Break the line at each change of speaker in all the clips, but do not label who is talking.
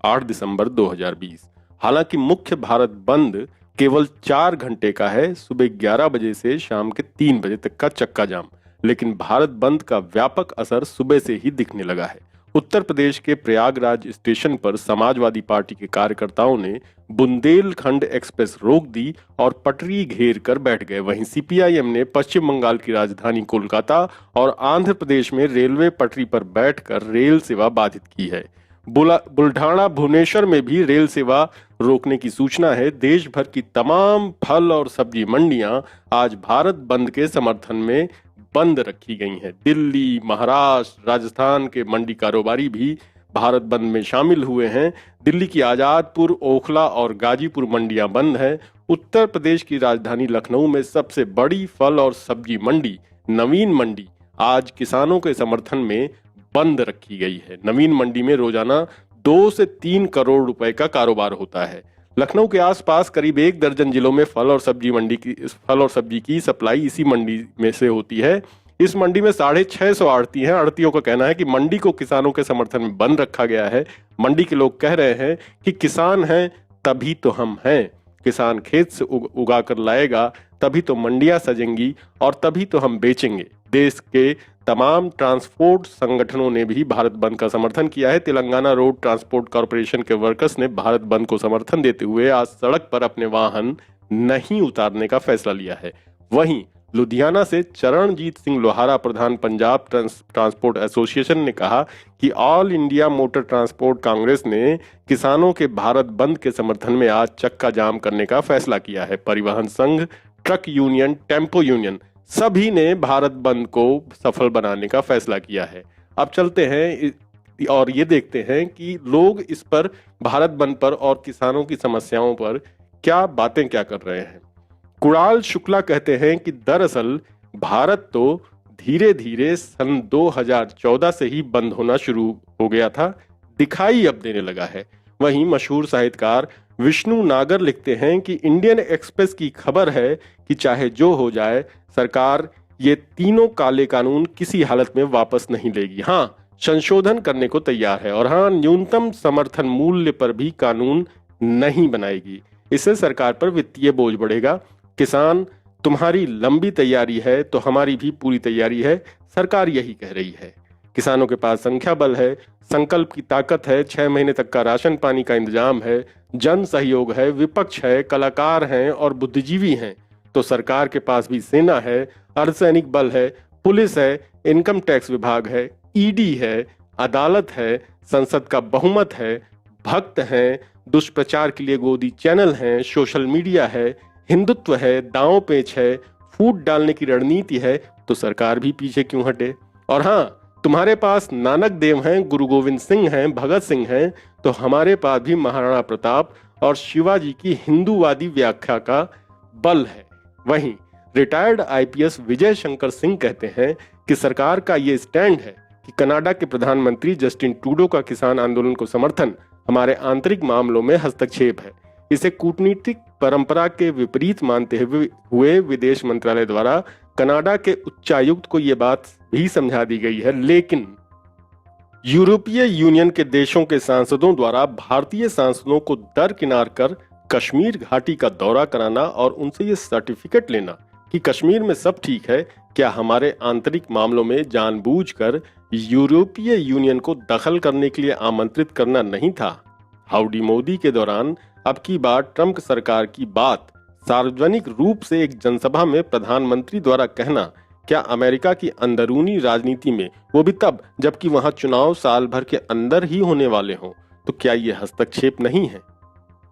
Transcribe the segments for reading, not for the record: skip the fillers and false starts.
8 दिसंबर 2020। हालांकि मुख्य भारत बंद केवल 4 घंटे का है, सुबह 11 बजे से शाम के 3 बजे तक का चक्का जाम। लेकिन भारत बंद का व्यापक असर सुबह से ही दिखने लगा है। उत्तर प्रदेश के प्रयागराज स्टेशन पर समाजवादी पार्टी के कार्यकर्ताओं ने बुंदेलखंड एक्सप्रेस रोक दी और पटरी घेर कर बैठ गए। वहीं सीपीआईएम ने पश्चिम बंगाल की राजधानी कोलकाता और आंध्र प्रदेश में रेलवे पटरी पर बैठकर रेल सेवा बाधित की है। बुल्ढाना भुवनेश्वर में भी रेल सेवा रोकने की सूचना है। देश भर की तमाम फल और सब्जी मंडियां आज भारत बंद के समर्थन में बंद रखी गई हैं। दिल्ली, महाराष्ट्र, राजस्थान के मंडी कारोबारी भी भारत बंद में शामिल हुए हैं। दिल्ली की आजादपुर, ओखला और गाजीपुर मंडियां बंद हैं। उत्तर प्रदेश की राजधानी लखनऊ में सबसे बड़ी फल और सब्जी मंडी नवीन मंडी आज किसानों के समर्थन में बंद रखी गई है। नवीन मंडी में रोजाना 2 से 3 करोड़ रुपए का कारोबार होता है। लखनऊ के आसपास करीब 1 दर्जन जिलों में फल और सब्जी की सप्लाई इसी मंडी में से होती है। इस मंडी में 650 आड़ती हैं। आड़तियों का कहना है कि मंडी को किसानों के समर्थन में बंद रखा गया है। मंडी के लोग कह रहे हैं कि किसान हैं तभी तो हम हैं। किसान खेत से उगा कर लाएगा तभी तो मंडियां सजेंगी और तभी तो हम बेचेंगे। देश के तमाम ट्रांसपोर्ट संगठनों ने भी भारत बंद का समर्थन किया है। तेलंगाना रोड ट्रांसपोर्ट कॉरपोरेशन के वर्कर्स ने भारत बंद को समर्थन देते हुए आज सड़क पर अपने वाहन नहीं उतारने का फैसला लिया है। वहीं लुधियाना से चरणजीत सिंह लोहारा, प्रधान पंजाब ट्रांसपोर्ट एसोसिएशन ने कहा कि all India motor transport Congress ने किसानों के भारत बंद के समर्थन में आज चक्का जाम करने का फैसला किया है। परिवहन संघ, ट्रक यूनियन, टेम्पो यूनियन सभी ने भारत बंद को सफल बनाने का फैसला किया है। अब चलते हैं और ये देखते हैं कि लोग इस पर, भारत बंद पर और किसानों की समस्याओं पर क्या कर रहे हैं। कुणाल शुक्ला कहते हैं कि दरअसल भारत तो धीरे धीरे सन 2014 से ही बंद होना शुरू हो गया था, दिखाई अब देने लगा है। वहीं मशहूर साहित्यकार विष्णु नागर लिखते हैं कि इंडियन एक्सप्रेस की खबर है कि चाहे जो हो जाए सरकार ये तीनों काले कानून किसी हालत में वापस नहीं लेगी। हाँ, संशोधन करने को तैयार है और हाँ, न्यूनतम समर्थन मूल्य पर भी कानून नहीं बनाएगी। इससे सरकार पर वित्तीय बोझ बढ़ेगा। किसान, तुम्हारी लंबी तैयारी है तो हमारी भी पूरी तैयारी है, सरकार यही कह रही है। किसानों के पास संख्या बल है, संकल्प की ताकत है, 6 महीने तक का राशन पानी का इंतजाम है, जन सहयोग है, विपक्ष है, कलाकार हैं और बुद्धिजीवी हैं। तो सरकार के पास भी सेना है, अर्धसैनिक बल है, पुलिस है, इनकम टैक्स विभाग है, ईडी है, अदालत है, संसद का बहुमत है, भक्त हैं, दुष्प्रचार के लिए गोदी चैनल हैं, सोशल मीडिया है, हिंदुत्व है, दांव पेच है, फूट डालने की रणनीति है। तो सरकार भी पीछे क्यों हटे। और हाँ, तुम्हारे पास नानक देव हैं, गुरु गोविंद सिंह हैं, भगत सिंह हैं, तो हमारे पास भी महाराणा प्रताप और शिवाजी की हिंदूवादी व्याख्या का बल है। वहीं रिटायर्ड आईपीएस विजय शंकर सिंह कहते हैं कि सरकार का ये स्टैंड है कि कनाडा के प्रधानमंत्री जस्टिन ट्रूडो का किसान आंदोलन को समर्थन हमारे आंतरिक मामलों में हस्तक्षेप है। इसे कूटनीतिक परंपरा के विपरीत मानते हुए विदेश मंत्रालय द्वारा कनाडा के उच्चायुक्त को यह बात भी समझा दी गई है। लेकिन यूरोपीय यूनियन के देशों के सांसदों द्वारा भारतीय सांसदों को दरकिनार कर कश्मीर घाटी का दौरा कराना और उनसे ये सर्टिफिकेट लेना कि कश्मीर में सब ठीक है, क्या हमारे आंतरिक मामलों में जानबूझकर यूरोपीय यूनियन को दखल करने के लिए आमंत्रित करना नहीं था। हाउडी मोदी के दौरान अब की बार ट्रंप सरकार की बात सार्वजनिक रूप से एक जनसभा में प्रधानमंत्री द्वारा कहना क्या अमेरिका की अंदरूनी राजनीति में, वो भी तब जबकि वहां चुनाव साल भर के अंदर ही होने वाले हों, तो क्या ये हस्तक्षेप नहीं है।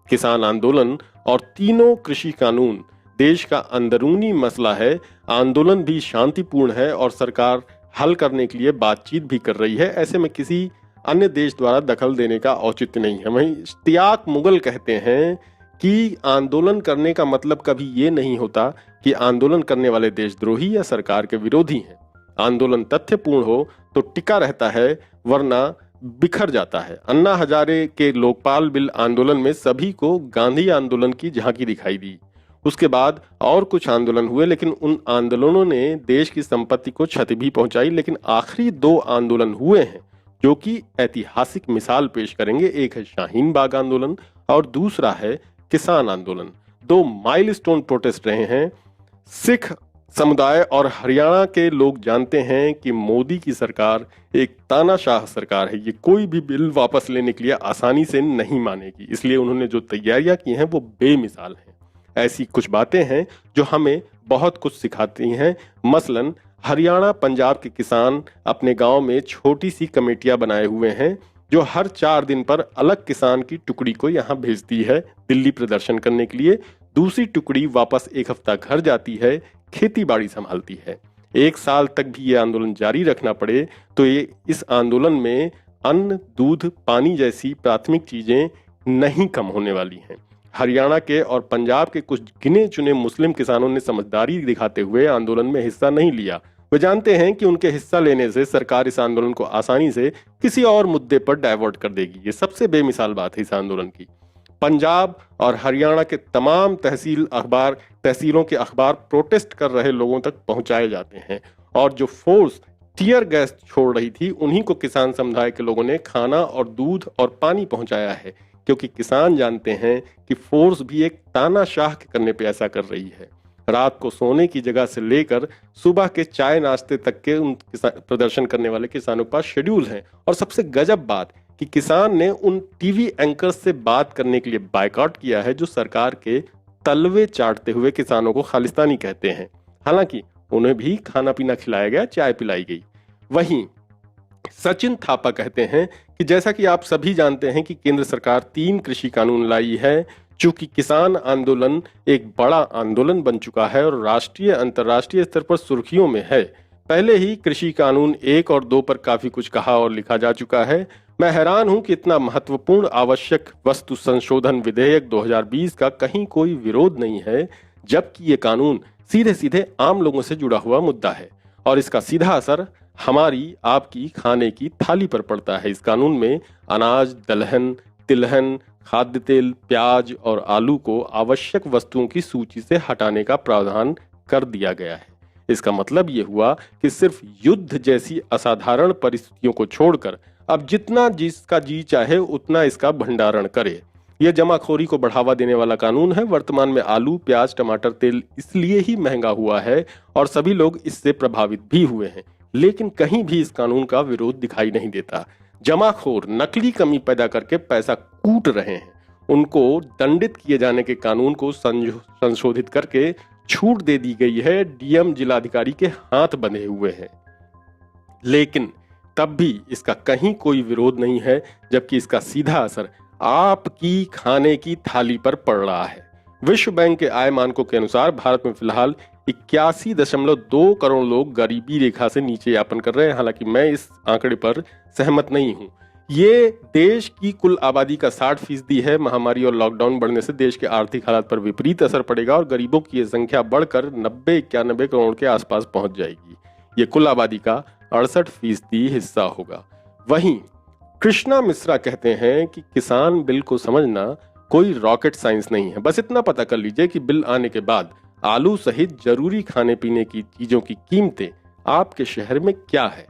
किसान आंदोलन और तीनों कृषि कानून देश का अंदरूनी मसला है। आंदोलन भी शांतिपूर्ण है और सरकार हल करने के लिए बातचीत भी कर रही है। ऐसे में किसी अन्य देश द्वारा दखल देने का औचित्य नहीं है। वहीं इश्तियाक मुगल कहते हैं कि आंदोलन करने का मतलब कभी ये नहीं होता कि आंदोलन करने वाले देशद्रोही या सरकार के विरोधी हैं। आंदोलन तथ्यपूर्ण हो तो टिका रहता है, वरना बिखर जाता है। अन्ना हजारे के लोकपाल बिल आंदोलन में सभी को गांधी आंदोलन की झांकी दिखाई दी। उसके बाद और कुछ आंदोलन हुए, लेकिन उन आंदोलनों ने देश की संपत्ति को क्षति भी पहुंचाई। लेकिन आखिरी 2 आंदोलन हुए हैं जो कि ऐतिहासिक मिसाल पेश करेंगे। एक है शाहीन बाग आंदोलन और दूसरा है किसान आंदोलन। दो माइलस्टोन प्रोटेस्ट रहे हैं। सिख समुदाय और हरियाणा के लोग जानते हैं कि मोदी की सरकार एक तानाशाह सरकार है। ये कोई भी बिल वापस लेने के लिए आसानी से नहीं मानेगी, इसलिए उन्होंने जो तैयारियां की हैं वो बेमिसाल हैं। ऐसी कुछ बातें हैं जो हमें बहुत कुछ सिखाती हैं। मसलन हरियाणा पंजाब के किसान अपने गांव में छोटी सी कमेटियां बनाए हुए हैं जो हर 4 दिन पर अलग किसान की टुकड़ी को यहाँ भेजती है दिल्ली प्रदर्शन करने के लिए। दूसरी टुकड़ी वापस एक हफ्ता घर जाती है, खेती बाड़ी संभालती है। 1 साल तक भी ये आंदोलन जारी रखना पड़े तो ये इस आंदोलन में अन्न, दूध, पानी जैसी प्राथमिक चीजें नहीं कम होने वाली हैं। हरियाणा के और पंजाब के कुछ गिने चुने मुस्लिम किसानों ने समझदारी दिखाते हुए आंदोलन में हिस्सा नहीं लिया। वे जानते हैं कि उनके हिस्सा लेने से सरकार इस आंदोलन को आसानी से किसी और मुद्दे पर डाइवर्ट कर देगी। ये सबसे बेमिसाल बात है इस आंदोलन की। पंजाब और हरियाणा के तमाम तहसीलों के अखबार प्रोटेस्ट कर रहे लोगों तक पहुंचाए जाते हैं और जो फोर्स टीयर गैस छोड़ रही थी उन्हीं को किसान समुदाय के लोगों ने खाना और दूध और पानी पहुंचाया है, क्योंकि किसान जानते हैं कि फोर्स भी एक तानाशाह के करने पे ऐसा कर रही है। रात को सोने की जगह से लेकर सुबह के चाय नाश्ते तक के उन प्रदर्शन करने वाले किसानों के पास शेड्यूल हैं। और सबसे गजब बात कि किसान ने उन टीवी एंकर्स से बात करने के लिए बायकॉट किया है जो सरकार के तलवे चाटते हुए किसानों को खालिस्तानी कहते हैं। हालांकि उन्हें भी खाना पीना खिलाया गया, चाय पिलाई गई। वहीं सचिन थापा कहते हैं कि जैसा कि आप सभी जानते हैं कि केंद्र सरकार 3 कृषि कानून लाई है। चूंकि किसान आंदोलन एक बड़ा आंदोलन बन चुका है और राष्ट्रीय अंतर्राष्ट्रीय स्तर पर सुर्खियों में है, पहले ही कृषि कानून 1 और 2 पर काफी कुछ कहा और लिखा जा चुका है। मैं हैरान हूं कि इतना महत्वपूर्ण आवश्यक वस्तु संशोधन विधेयक 2020 का कहीं कोई विरोध नहीं है, जबकि ये कानून सीधे सीधे आम लोगों से जुड़ा हुआ मुद्दा है और इसका सीधा असर हमारी आपकी खाने की थाली पर पड़ता है। इस कानून में अनाज, दलहन, तिलहन, खाद्य तेल, प्याज और आलू को आवश्यक वस्तुओं की सूची से हटाने का प्रावधान कर दिया गया है। इसका मतलब ये हुआ कि सिर्फ युद्ध जैसी असाधारण परिस्थितियों को छोड़कर अब जितना जिसका जी चाहे उतना इसका भंडारण करे। यह जमाखोरी को बढ़ावा देने वाला कानून है। वर्तमान में आलू, प्याज, टमाटर, तेल इसलिए ही महंगा हुआ है और सभी लोग इससे प्रभावित भी हुए हैं, लेकिन कहीं भी इस कानून का विरोध दिखाई नहीं देता। जमाखोर नकली कमी पैदा करके पैसा कूट रहे हैं। उनको दंडित किए जाने के कानून को संशोधित करके छूट दे दी गई है। डीएम जिलाधिकारी के हाथ बंधे हुए हैं, लेकिन तब भी इसका कहीं कोई विरोध नहीं है, जबकि इसका सीधा असर आपकी खाने की थाली पर पड़ रहा है। विश्व बैंक के आय मानकों के अनुसार भारत में फिलहाल 81.2 करोड़ लोग गरीबी रेखा से नीचे यापन कर रहे हैं। हालांकि मैं इस आंकड़े पर सहमत नहीं हूं। ये देश की कुल आबादी का 60% है। महामारी और लॉकडाउन बढ़ने से देश के आर्थिक हालात पर विपरीत असर पड़ेगा और गरीबों की यह संख्या बढ़कर 90-91 करोड़ के आसपास पहुंच जाएगी। ये कुल आबादी का 68% हिस्सा होगा। वहीं कृष्णा मिश्रा कहते हैं कि किसान बिल को समझना कोई रॉकेट साइंस नहीं है। बस इतना पता कर लीजिए कि बिल आने के बाद आलू सहित जरूरी खाने पीने की चीजों की कीमतें आपके शहर में क्या है।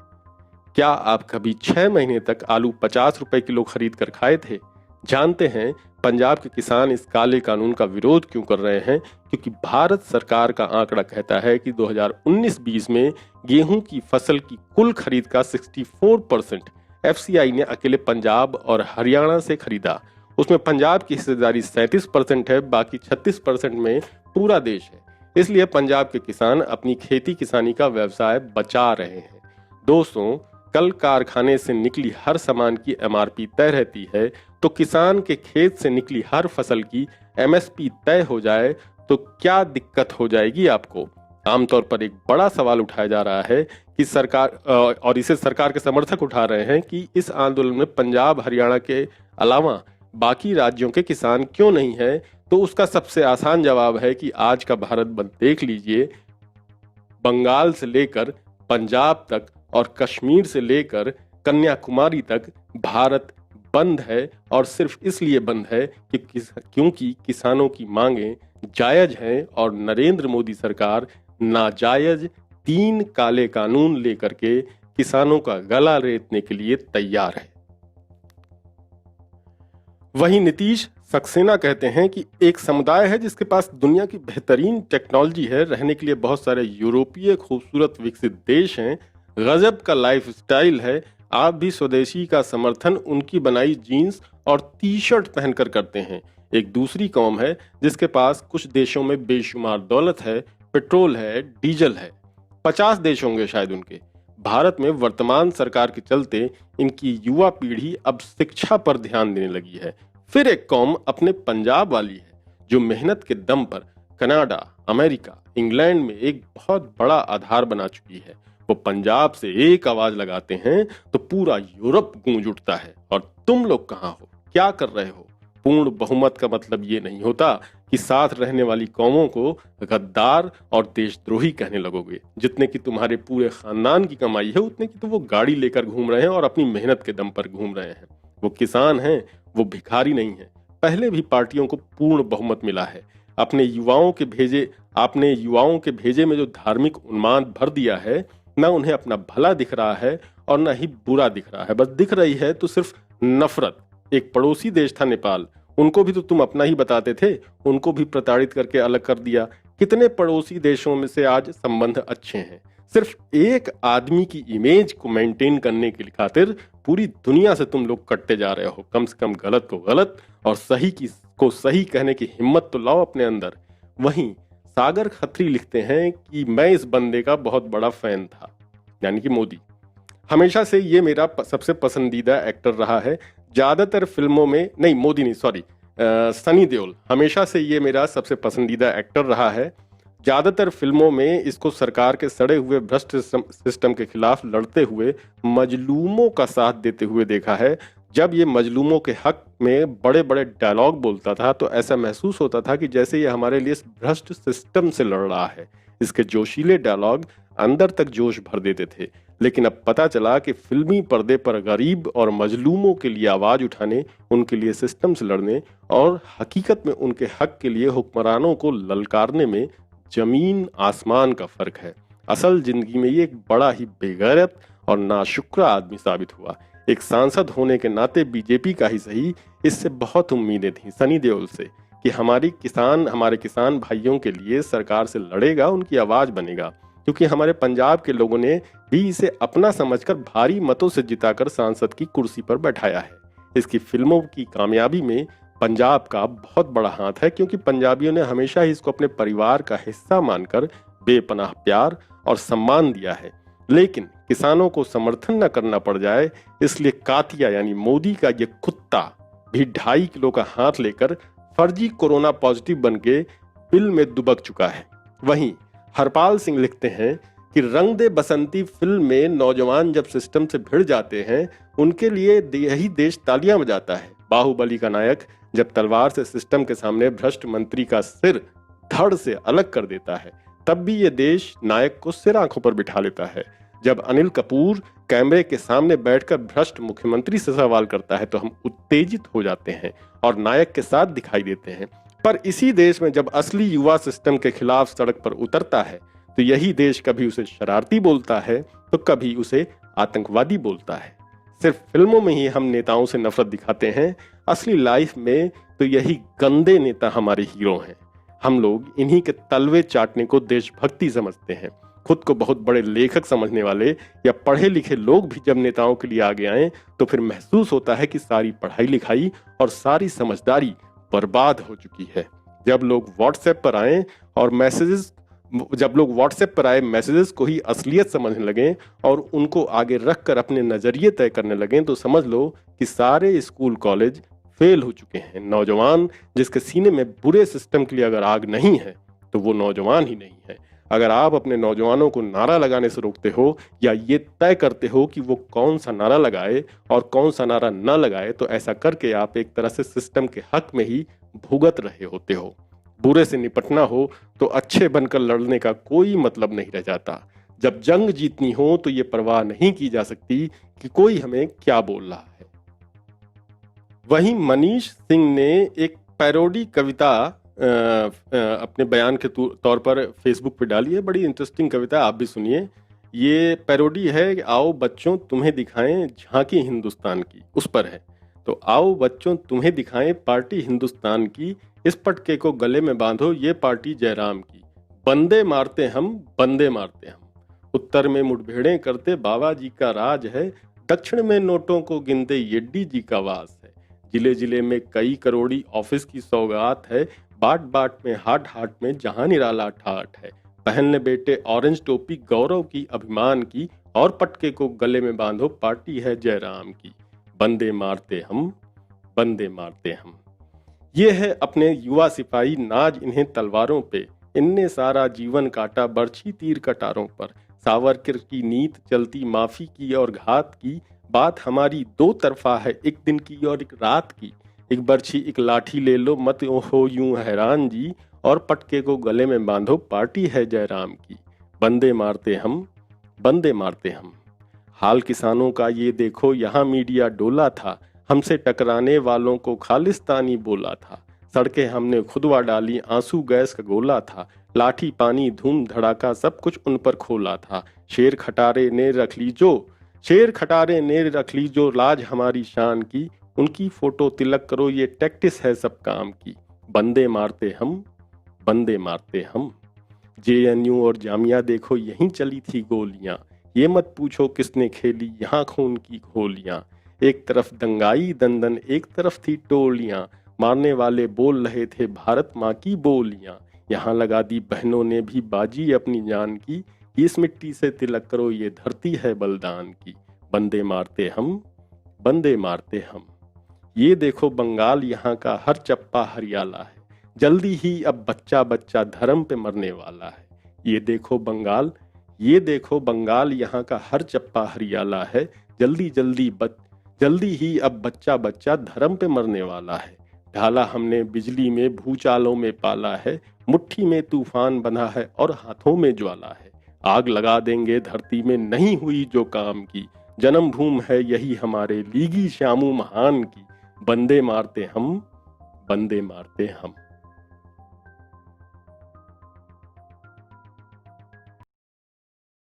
क्या आप कभी 6 महीने तक आलू 50 रुपए किलो खरीद कर खाए थे? जानते हैं पंजाब के किसान इस काले कानून का विरोध क्यों कर रहे हैं? क्योंकि भारत सरकार का आंकड़ा कहता है कि 2019-20 में गेहूं की फसल की कुल खरीद का 64% एफसीआई ने अकेले पंजाब और हरियाणा से खरीदा। उसमें पंजाब की हिस्सेदारी 37% है, बाकी 36% में पूरा देश है। इसलिए पंजाब के किसान अपनी खेती किसानी का व्यवसाय बचा रहे हैं। दोस्तों, कल कारखाने से निकली हर सामान की एमआरपी तय रहती है, तो किसान के खेत से निकली हर फसल की एमएसपी तय हो जाए तो क्या दिक्कत हो जाएगी आपको? आमतौर पर एक बड़ा सवाल उठाया जा रहा है कि सरकार और इसे सरकार के समर्थक उठा रहे हैं कि इस आंदोलन में पंजाब, हरियाणा के अलावा बाकी राज्यों के किसान क्यों नहीं है? तो उसका सबसे आसान जवाब है कि आज का भारत बंद देख लीजिए। बंगाल से लेकर पंजाब तक और कश्मीर से लेकर कन्याकुमारी तक भारत बंद है, और सिर्फ इसलिए बंद है कि क्योंकि किसानों की मांगें जायज हैं और नरेंद्र मोदी सरकार नाजायज 3 काले कानून लेकर के किसानों का गला रेतने के लिए तैयार है। वहीं नीतीश सक्सेना कहते हैं कि एक समुदाय है जिसके पास दुनिया की बेहतरीन टेक्नोलॉजी है, रहने के लिए बहुत सारे यूरोपीय खूबसूरत विकसित देश हैं, गजब का लाइफस्टाइल है, आप भी स्वदेशी का समर्थन उनकी बनाई जीन्स और टी शर्ट पहनकर करते हैं। एक दूसरी कौम है जिसके पास कुछ देशों में बेशुमार दौलत है, पेट्रोल है, डीजल है, 50 देश होंगे शायद उनके। भारत में वर्तमान सरकार के चलते इनकी युवा पीढ़ी अब शिक्षा पर ध्यान देने लगी है। फिर एक कौम अपने पंजाब वाली है जो मेहनत के दम पर कनाडा, अमेरिका, इंग्लैंड में एक बहुत बड़ा आधार बना चुकी है। वो पंजाब से एक आवाज लगाते हैं तो पूरा यूरोप गूंज उठता है। और तुम लोग कहाँ हो, क्या कर रहे हो? पूर्ण बहुमत का मतलब ये नहीं होता कि साथ रहने वाली कौमों को गद्दार और देशद्रोही कहने लगोगे। जितने की तुम्हारे पूरे खानदान की कमाई है उतने की तो वो गाड़ी लेकर घूम रहे हैं और अपनी मेहनत के दम पर घूम रहे हैं। वो किसान हैं, वो भिखारी नहीं है। पहले भी पार्टियों को पूर्ण बहुमत मिला है। आपने युवाओं के भेजे में जो धार्मिक उन्माद भर दिया है, न उन्हें अपना भला दिख रहा है और न ही बुरा दिख रहा है। बस दिख रही है तो सिर्फ नफरत। एक पड़ोसी देश था नेपाल, उनको भी तो तुम अपना ही बताते थे, उनको भी प्रताड़ित करके अलग कर दिया। कितने पड़ोसी देशों में से आज संबंध अच्छे हैं। सिर्फ एक आदमी की इमेज को मेंटेन करने की खातिर पूरी दुनिया से तुम लोग कटते जा रहे हो। कम से कम गलत को गलत और सही को सही कहने की हिम्मत तो लाओ अपने अंदर। वहीं सागर खत्री लिखते हैं कि मैं इस बंदे का बहुत बड़ा फैन था, यानी कि मोदी। हमेशा से ये मेरा सबसे पसंदीदा एक्टर रहा है। ज्यादातर फिल्मों में, नहीं मोदी नहीं, सॉरी, सनी देओल। हमेशा से ये मेरा सबसे पसंदीदा एक्टर रहा है। ज्यादातर फिल्मों में इसको सरकार के सड़े हुए भ्रष्ट सिस्टम के खिलाफ लड़ते हुए मजलूमों का साथ देते हुए देखा है। जब ये मजलूमों के हक में बड़े बड़े डायलॉग बोलता था तो ऐसा महसूस होता था कि जैसे ये हमारे लिए भ्रष्ट सिस्टम से लड़ रहा है। इसके जोशीले डायलॉग अंदर तक जोश भर देते थे। लेकिन अब पता चला कि फिल्मी पर्दे पर गरीब और मजलूमों के लिए आवाज उठाने, उनके लिए सिस्टम से लड़ने और हकीकत में उनके हक के लिए हुक्मरानों को ललकारने में जमीन आसमान का फर्क है। असल जिंदगी में ये एक बड़ा ही बेगैरत और नाशुक्र आदमी साबित हुआ। एक सांसद होने के नाते बीजेपी का ही सही, इससे बहुत उम्मीदें थी सनी देओल से कि हमारे किसान भाइयों के लिए सरकार से लड़ेगा, उनकी आवाज बनेगा। क्योंकि हमारे पंजाब के लोगों ने भी इसे अपना समझकर भारी मतों से जिताकर सांसद की कुर्सी पर बैठाया है। इसकी फिल्मों की कामयाबी में पंजाब का बहुत बड़ा हाथ है, क्योंकि पंजाबियों ने हमेशा ही इसको अपने परिवार का हिस्सा मानकर बेपनाह प्यार और सम्मान दिया है। लेकिन किसानों को समर्थन न करना पड़ जाए, इसलिए कातिया यानी मोदी का ये कुत्ता भी 2.5 किलो का हाथ लेकर फर्जी कोरोना पॉजिटिव बन के बिल में दुबक चुका है। वहीं हरपाल सिंह लिखते हैं कि रंग दे बसंती फिल्म में नौजवान जब सिस्टम से भिड़ जाते हैं, उनके लिए यही देश तालियां बजाता है। बाहुबली का नायक जब तलवार से सिस्टम के सामने भ्रष्ट मंत्री का सिर धड़ से अलग कर देता है, तब भी ये देश नायक को सिर आंखों पर बिठा लेता है। जब अनिल कपूर कैमरे के सामने बैठकर भ्रष्ट मुख्यमंत्री से सवाल करता है तो हम उत्तेजित हो जाते हैं और नायक के साथ दिखाई देते हैं। पर इसी देश में जब असली युवा सिस्टम के खिलाफ सड़क पर उतरता है तो यही देश कभी उसे शरारती बोलता है तो कभी उसे आतंकवादी बोलता है। सिर्फ फिल्मों में ही हम नेताओं से नफरत दिखाते हैं, असली लाइफ में तो यही गंदे नेता हमारे हीरो हैं। हम लोग इन्हीं के तलवे चाटने को देशभक्ति समझते हैं। खुद को बहुत बड़े लेखक समझने वाले या पढ़े लिखे लोग भी जब नेताओं के लिए आगे आए तो फिर महसूस होता है कि सारी पढ़ाई लिखाई और सारी समझदारी बर्बाद हो चुकी है। जब लोग व्हाट्सएप पर आए मैसेजेस को ही असलियत समझने लगे और उनको आगे रखकर अपने नजरिए तय करने लगे तो समझ लो कि सारे स्कूल कॉलेज फेल हो चुके हैं। नौजवान जिसके सीने में बुरे सिस्टम के लिए अगर आग नहीं है तो वो नौजवान ही नहीं है। अगर आप अपने नौजवानों को नारा लगाने से रोकते हो या ये तय करते हो कि वो कौन सा नारा लगाए और कौन सा नारा न लगाए, तो ऐसा करके आप एक तरह से सिस्टम के हक में ही भुगत रहे होते हो। बुरे से निपटना हो तो अच्छे बनकर लड़ने का कोई मतलब नहीं रह जाता। जब जंग जीतनी हो तो ये परवाह नहीं की जा सकती कि कोई हमें क्या बोल रहा है। वहीं मनीष सिंह ने एक पैरोडी कविता अपने बयान के तौर पर फेसबुक पे डाली है। बड़ी इंटरेस्टिंग कविता, आप भी सुनिए। ये पैरोडी है कि आओ बच्चों तुम्हें दिखाएं झांकी हिंदुस्तान की, उस पर है। तो आओ बच्चों तुम्हें दिखाएं पार्टी हिंदुस्तान की, इस पटके को गले में बांधो ये पार्टी जयराम की। बंदे मारते हम, बंदे मारते हम। उत्तर में मुठभेड़ें करते बाबा जी का राज है, दक्षिण में नोटों को गिनते येड्डी जी का वास है। जिले जिले में कई करोड़ी ऑफिस की सौगात है, बाट बाट में हाट हाट में जहां निराला ठाट है। पहन ले बेटे ऑरेंज टोपी गौरव की अभिमान की, और पटके को गले में बांधो पार्टी है जयराम की। बंदे मारते हम, बंदे मारते हम। ये है अपने युवा सिपाही, नाज इन्हें तलवारों पे, इनने सारा जीवन काटा बरछी तीर कटारों पर। सावरकर की नीत चलती माफी की और घात की, बात हमारी दो तरफा है, एक दिन की और एक रात की। एक बरछी एक लाठी ले लो मत हो यूं हैरान जी, और पटके को गले में बांधो पार्टी है जयराम की। बंदे मारते हम, बंदे मारते हम। हाल किसानों का ये देखो यहाँ मीडिया डोला था, हमसे टकराने वालों को खालिस्तानी बोला था। सड़कें हमने खुदवा डाली, आंसू गैस का गोला था। लाठी पानी धूम धड़ाका सब कुछ उन पर खोला था। शेर खटारे ने रख ली जो, शेर खटारे ने रख ली जो लाज हमारी शान की। उनकी फोटो तिलक करो ये टैक्टिस है सब काम की। बंदे मारते हम, बंदे मारते हम। जेएनयू और जामिया देखो यहीं चली थी गोलियां, ये मत पूछो किसने खेली यहाँ खून की होलियां। एक तरफ दंगाई दंदन एक तरफ थी टोलियां, मारने वाले बोल रहे थे भारत माँ की बोलियां। यहाँ लगा दी बहनों ने भी बाजी अपनी जान की, इस मिट्टी से तिलक करो ये धरती है बलिदान की। बंदे मारते हम, बंदे मारते हम। ये देखो बंगाल यहाँ का हर चप्पा हरियाला है, जल्दी ही अब बच्चा बच्चा धर्म पे मरने वाला है। ये देखो बंगाल, ये देखो बंगाल यहाँ का हर चप्पा हरियाला है, जल्दी ही अब बच्चा बच्चा धर्म पे मरने वाला है। ढाला हमने बिजली में भूचालों में पाला है, मुट्ठी में तूफान बंधा है और हाथों में ज्वाला है। आग लगा देंगे धरती में नहीं हुई जो काम की, जन्मभूमि है यही हमारे लीगी श्यामू महान की। बंदे मारते हम, बंदे मारते हम।